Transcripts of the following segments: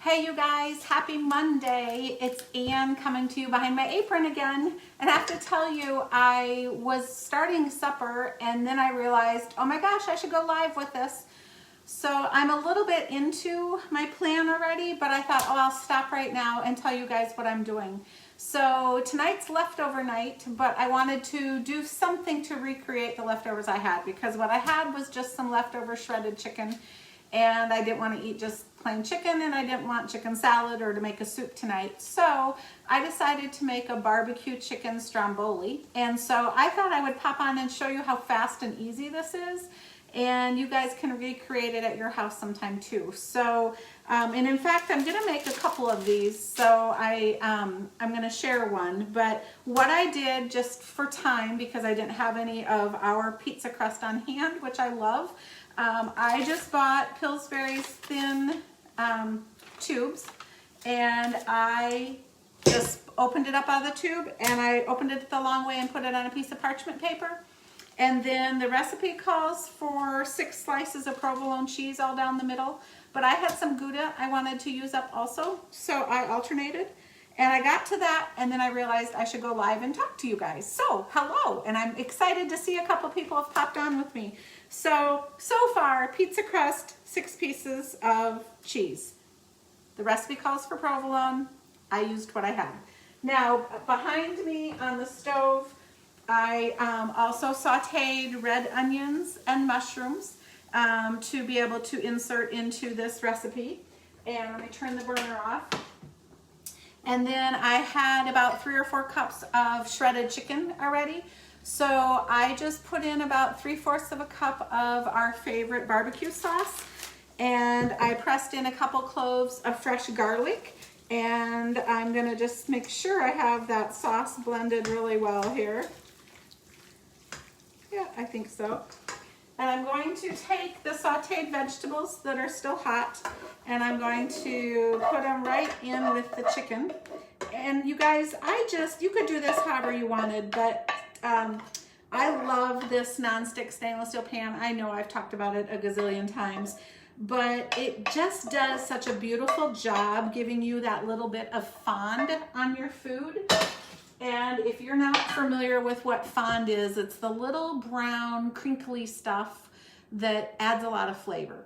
Hey you guys, happy Monday. It's Ann coming to you behind my apron again. And I have to tell you, I was starting supper and then I realized, oh my gosh, I should go live with this. So I'm a little bit into my plan already, but I thought, oh, I'll stop right now and tell you guys what I'm doing. So tonight's leftover night, but I wanted to do something to recreate the leftovers I had, because what I had was just some leftover shredded chicken. And I didn't want to eat just plain chicken, and I didn't want chicken salad or to make a soup tonight. So I decided to make a barbecue chicken stromboli. And so I thought I would pop on and show you how fast and easy this is. And you guys can recreate it at your house sometime too. So, and in fact, I'm gonna make a couple of these. So I'm gonna share one. But what I did, just for time, because I didn't have any of our pizza crust on hand, which I love, I just bought Pillsbury's thin tubes, and I just opened it up out of the tube, and I opened it the long way and put it on a piece of parchment paper. And then the recipe calls for 6 slices of provolone cheese all down the middle, but I had some Gouda I wanted to use up also, so I alternated. And I got to that, and then I realized I should go live and talk to you guys. So, hello, and I'm excited to see a couple people have popped on with me. So far, pizza crust, 6 pieces of cheese. The recipe calls for provolone. I used what I had. Now, behind me on the stove, I also sauteed red onions and mushrooms to be able to insert into this recipe. And let me turn the burner off. And then I had about 3 or 4 cups of shredded chicken already. So I just put in about 3/4 of a cup of our favorite barbecue sauce. And I pressed in a couple cloves of fresh garlic. And I'm gonna just make sure I have that sauce blended really well here. Yeah, I think so. And I'm going to take the sauteed vegetables that are still hot, and I'm going to put them right in with the chicken. And you guys, you could do this however you wanted, but I love this nonstick stainless steel pan. I know I've talked about it a gazillion times, but it just does such a beautiful job giving you that little bit of fond on your food. And if you're not familiar with what fond is, it's the little brown crinkly stuff that adds a lot of flavor.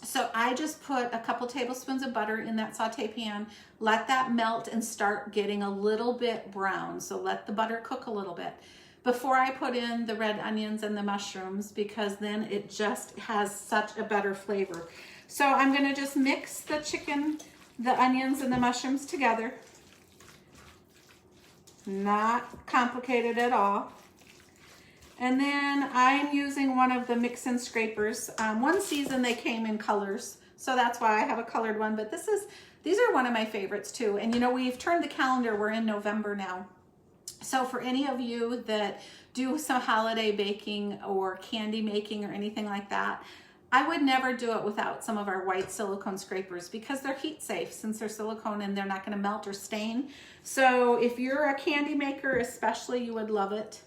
So I just put a couple tablespoons of butter in that saute pan, let that melt and start getting a little bit brown. So let the butter cook a little bit before I put in the red onions and the mushrooms, because then it just has such a better flavor. So I'm gonna just mix the chicken, the onions, and the mushrooms together. Not complicated at all. And then I'm using one of the mix and scrapers. One season they came in colors, so that's why I have a colored one, but these are one of my favorites too. And you know, we've turned the calendar, we're in November now. So for any of you that do some holiday baking or candy making or anything like that, I would never do it without some of our white silicone scrapers, because they're heat safe since they're silicone and they're not going to melt or stain. So if you're a candy maker especially, you would love it.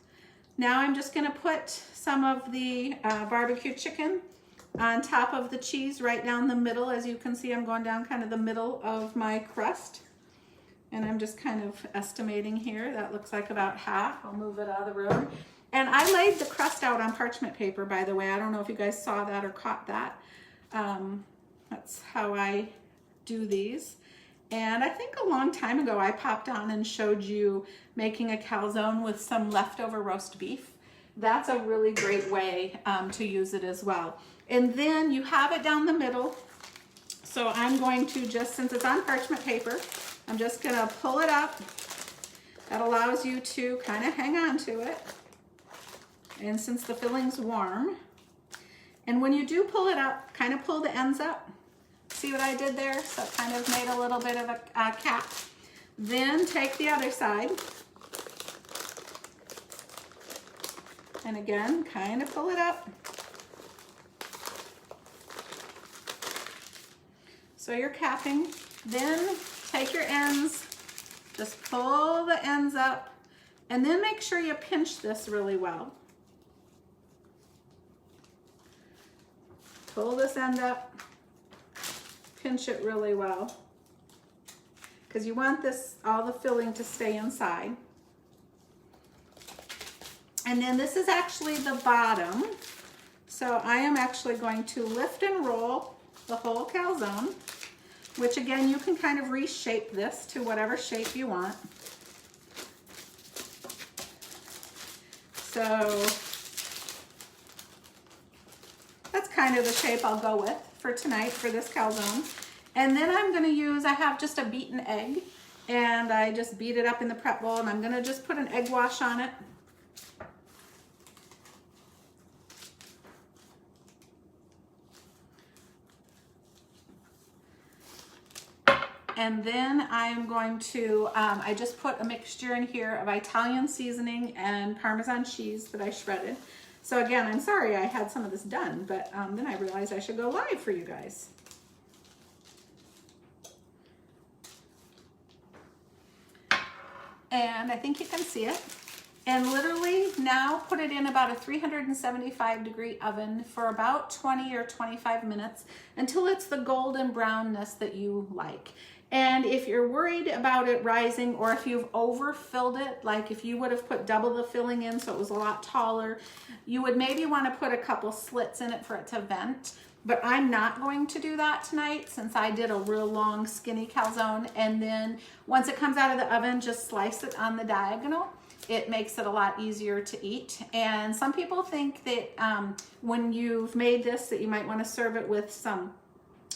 Now I'm just going to put some of the barbecue chicken on top of the cheese right down the middle. As you can see, I'm going down kind of the middle of my crust. And I'm just kind of estimating here. That looks like about half. I'll move it out of the road. And I laid the crust out on parchment paper, by the way. I don't know if you guys saw that or caught that. That's how I do these. And I think a long time ago, I popped on and showed you making a calzone with some leftover roast beef. That's a really great way to use it as well. And then you have it down the middle. So I'm going to just, since it's on parchment paper, I'm just gonna pull it up. That allows you to kind of hang on to it. And since the filling's warm, and when you do pull it up, kind of pull the ends up. See what I did there? So it kind of made a little bit of a cap. Then take the other side. And again, kind of pull it up. So you're capping. Then take your ends, just pull the ends up, and then make sure you pinch this really well. Pull this end up, pinch it really well, because you want this, all the filling to stay inside. And then this is actually the bottom. So I am actually going to lift and roll the whole calzone, which again, you can kind of reshape this to whatever shape you want. So that's kind of the shape I'll go with for tonight for this calzone. And then I'm gonna use, I have just a beaten egg, and I just beat it up in the prep bowl, and I'm gonna just put an egg wash on it. And then I'm going to, I just put a mixture in here of Italian seasoning and Parmesan cheese that I shredded. So again, I'm sorry I had some of this done, but then I realized I should go live for you guys. And I think you can see it. And literally now put it in about a 375-degree oven for about 20 or 25 minutes until it's the golden brownness that you like. And if you're worried about it rising, or if you've overfilled it, like if you would have put double the filling in so it was a lot taller, you would maybe want to put a couple slits in it for it to vent. But I'm not going to do that tonight since I did a real long skinny calzone. And then once it comes out of the oven, just slice it on the diagonal. It makes it a lot easier to eat. And some people think that when you've made this, that you might want to serve it with some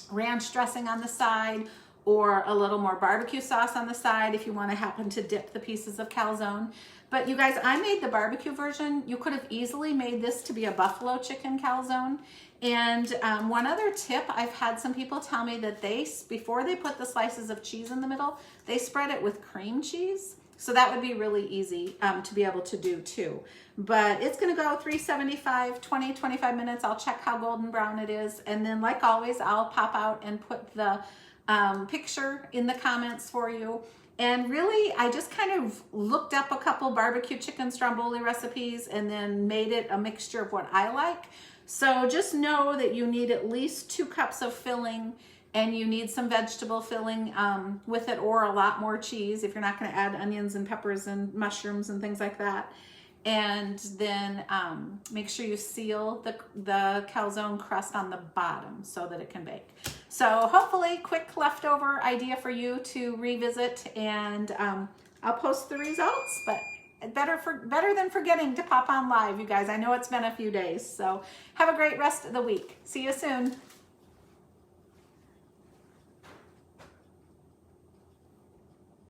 ranch dressing on the side, or a little more barbecue sauce on the side if you want to happen to dip the pieces of calzone. But you guys, I made the barbecue version. You could have easily made this to be a buffalo chicken calzone. And one other tip, I've had some people tell me that before they put the slices of cheese in the middle, they spread it with cream cheese. So that would be really easy to be able to do too. But it's gonna go 375, 20, 25 minutes. I'll check how golden brown it is. And then like always, I'll pop out and put the picture in the comments for you. And really, I just kind of looked up a couple barbecue chicken stromboli recipes and then made it a mixture of what I like. So just know that you need at least 2 cups of filling, and you need some vegetable filling with it, or a lot more cheese if you're not going to add onions and peppers and mushrooms and things like that. And then make sure you seal the calzone crust on the bottom so that it can bake. So hopefully quick leftover idea for you to revisit, and I'll post the results, but better than forgetting to pop on live, you guys. I know it's been a few days, so have a great rest of the week. See you soon.